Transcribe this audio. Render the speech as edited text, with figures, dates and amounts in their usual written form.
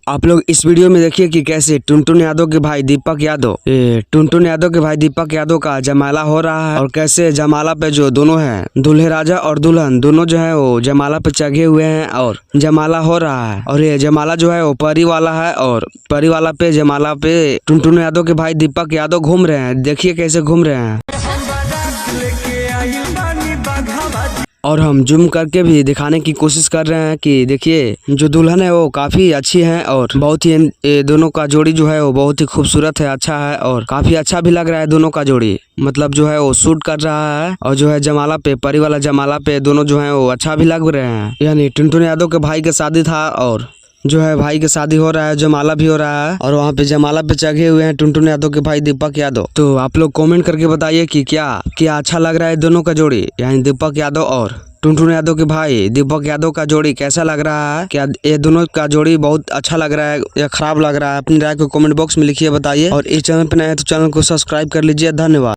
आप लोग इस वीडियो में देखिए कि कैसे टुनटुन यादव के भाई दीपक यादव का जयमाला हो रहा है और कैसे जयमाला पे जो दोनों हैं दूल्हे राजा और दुल्हन दोनों जो है वो जयमाला पे चढ़े हुए हैं और जयमाला हो रहा है। और ये जयमाला जो है वो परी वाला है और परी वाला पे जयमाला पे टुनटुन यादव के भाई दीपक यादव घूम रहे हैं। देखिए कैसे घूम रहे हैं और हम जूम करके भी दिखाने की कोशिश कर रहे हैं कि देखिए जो दुल्हन है वो काफी अच्छी है और बहुत ही ये दोनों का जोड़ी जो है वो बहुत ही खूबसूरत है, अच्छा है और काफी अच्छा भी लग रहा है। दोनों का जोड़ी मतलब जो है वो शूट कर रहा है और जो है जयमाला पे परी वाला जयमाला पे दोनों जो है वो अच्छा भी लग रहे हैं। यानी टुनटुन यादव के भाई के शादी था और जो है भाई की शादी हो रहा है, जयमाला भी हो रहा है और वहाँ पे जयमाला पे चढ़े हुए हैं टुनटुन यादव के भाई दीपक यादव। तो आप लोग कमेंट करके बताइए कि क्या अच्छा लग रहा है दोनों का जोड़ी, यानी दीपक यादव और टुनटुन यादव के भाई दीपक यादव का जोड़ी कैसा लग रहा है। क्या ये दोनों का जोड़ी बहुत अच्छा लग रहा है या खराब लग रहा है? अपनी राय को कमेंट बॉक्स में लिखिए, बताइए। और इस चैनल पर नए हैं तो चैनल को सब्सक्राइब कर लीजिए। धन्यवाद।